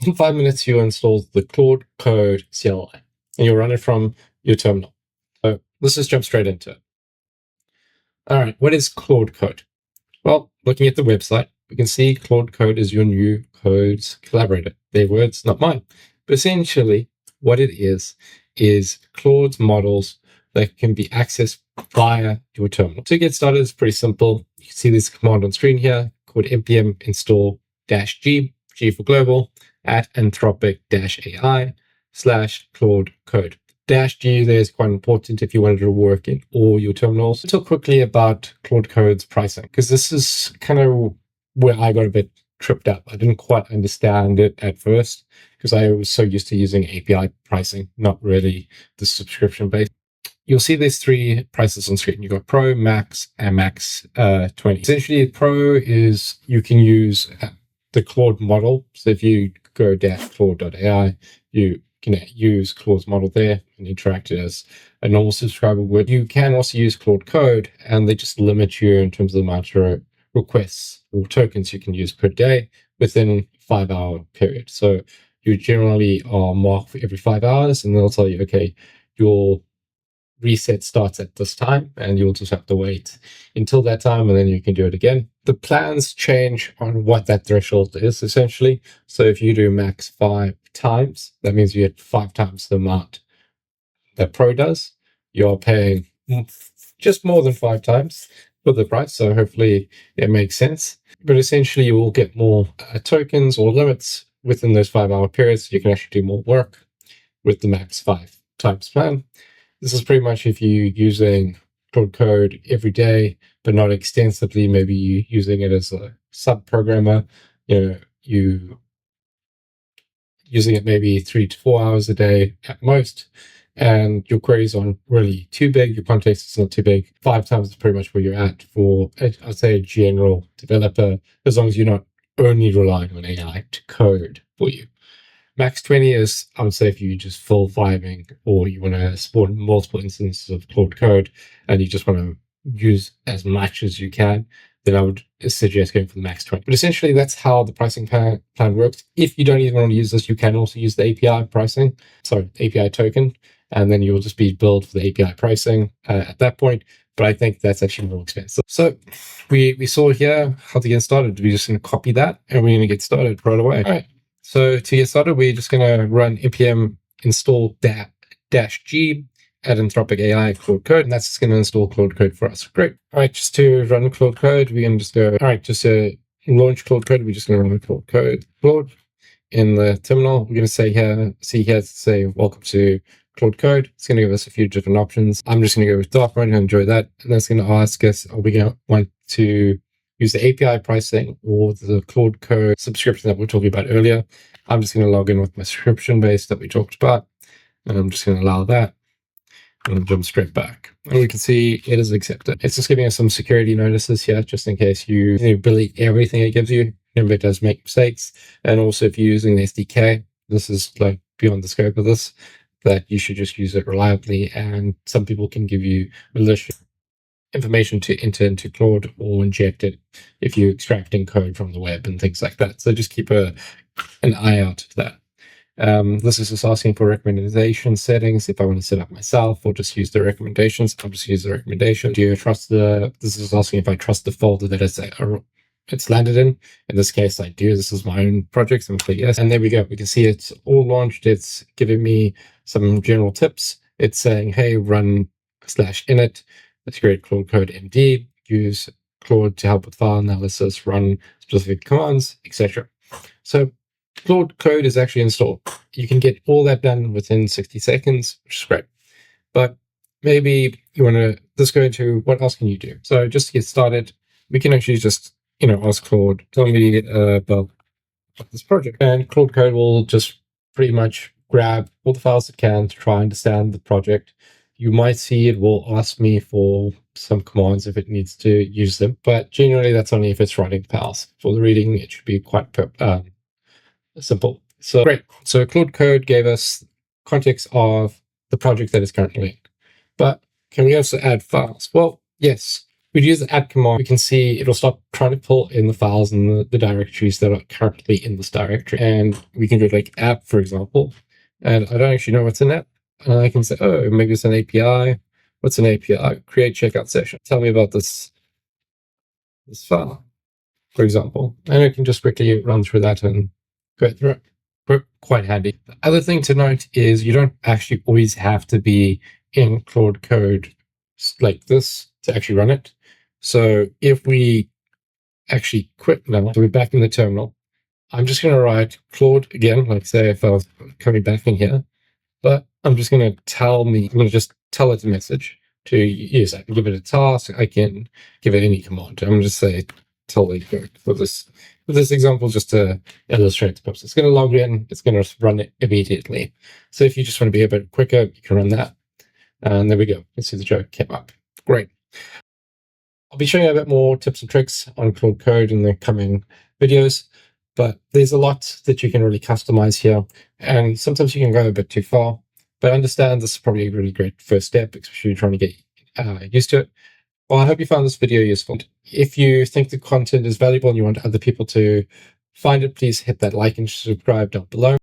In 5 minutes, you install the Claude Code CLI, and you'll run it from your terminal. So let's just jump straight into it. All right, what is Claude Code? Well, looking at the website, we can see Claude Code is your new code's collaborator. Their words, not mine. But essentially, what it is Claude's models that can be accessed via your terminal. To get started, it's pretty simple. You can see this command on screen here called npm install -g, G for global, at anthropic-ai/Claude Code. -g there is quite important if you wanted to work in all your terminals. I'll talk quickly about Claude Code's pricing, because this is kind of where I got a bit tripped up. I didn't quite understand it at first because I was so used to using API pricing, not really the subscription based. You'll see there's 3 prices on screen. You've got Pro, Max, and Max 20. Essentially, Pro is you can use the Claude model. So if you go -claude.ai, you can use Claude's model there and interact it as a normal subscriber would. You can also use Claude Code, and they just limit you in terms of the amount of requests or tokens you can use per day within 5-hour period. So you generally are marked for every 5 hours, and they'll tell you, okay, your reset starts at this time, and you'll just have to wait until that time, and then you can do it again. The plans change on what that threshold is, essentially. So if you do max 5 times, that means you get 5 times the amount that Pro does. You're paying just more than 5 times for the price, so hopefully it makes sense. But essentially, you will get more tokens or limits within those 5-hour periods, so you can actually do more work with the max 5 times plan. This is pretty much if you're using Claude Code every day, but not extensively. Maybe you using it as a sub-programmer. You using it maybe 3 to 4 hours a day at most, and your queries aren't really too big. Your context is not too big. 5 times is pretty much where you're at for, I'd say, a general developer, as long as you're not only relying on AI to code for you. Max 20 is, I would say, if you just full vibing or you want to spawn multiple instances of Claude Code and you just want to use as much as you can, then I would suggest going for the max 20. But essentially, that's how the pricing plan works. If you don't even want to use this, you can also use the API pricing, API token, and then you'll just be billed for the API pricing at that point. But I think that's actually more expensive. So we saw here how to get started. We're just going to copy that and we're going to get started right away. All right. So to get started, we're just going to run npm install -g at Anthropic AI Claude Code, and that's just going to install Claude Code for us. Great. All right, just to run Claude Code, we're going to just go, all right, just to launch Claude Code, we're just going to run Claude Code Claude in the terminal. We're going to say here, welcome to Claude Code. It's going to give us a few different options. I'm just going to go with dark mode and enjoy that. And that's going to ask us, are we going to want to use the API pricing or the Claude Code subscription that we were talking about earlier? I'm just going to log in with my subscription base that we talked about, and I'm just going to allow that. And jump straight back. And we can see it is accepted. It's just giving us some security notices here, just in case you delete everything it gives you. Remember, it does make mistakes. And also, if you're using the SDK, this is like beyond the scope of this, that you should just use it reliably. And some people can give you malicious information to enter into Claude or inject it if you're extracting code from the web and things like that. So just keep an eye out for that. This is just asking for recommendation settings. If I want to set up myself or just use the recommendations, I'll just use the recommendation. Do you trust this is asking if I trust the folder that it's landed in. In this case, I do. This is my own project, so I'm going to click yes. And there we go. We can see it's all launched. It's giving me some general tips. It's saying, hey, run /init. Let's create Claude Code MD. Use Claude to help with file analysis, run specific commands, etc. So Claude Code is actually installed. You can get all that done within 60 seconds, which is great. But maybe you want to just go into what else can you do? So just to get started, we can actually just, ask Claude, tell me about this project. And Claude Code will just pretty much grab all the files it can to try and understand the project. You might see it will ask me for some commands if it needs to use them, but generally that's only if it's writing files. For the reading, it should be quite simple. So great. So Claude Code gave us context of the project that is currently in. But can we also add files? Well, yes, we use the add command, we can see it'll start trying to pull in the files and the directories that are currently in this directory. And we can go like app, for example, and I don't actually know what's in it. And I can say, oh, maybe it's an API. What's an API? Create checkout session. Tell me about this file, for example. And I can just quickly run through that and go through it. Quite handy. The other thing to note is you don't actually always have to be in Claude Code like this to actually run it. So if we actually quit now, so we're back in the terminal, I'm just going to write Claude again, like say if I was coming back in here, but I'm just going to just tell it a message to use. I can give it a task. I can give it any command. I'm going to just say tell it for this example, just to illustrate the purpose. It's going to log in. It's going to run it immediately. So if you just want to be a bit quicker, you can run that. And there we go. You see the joke came up. Great. I'll be showing you a bit more tips and tricks on Claude Code in the coming videos, but there's a lot that you can really customize here. And sometimes you can go a bit too far, but understand this is probably a really great first step, especially trying to get used to it. Well, I hope you found this video useful. If you think the content is valuable and you want other people to find it, please hit that like and subscribe down below.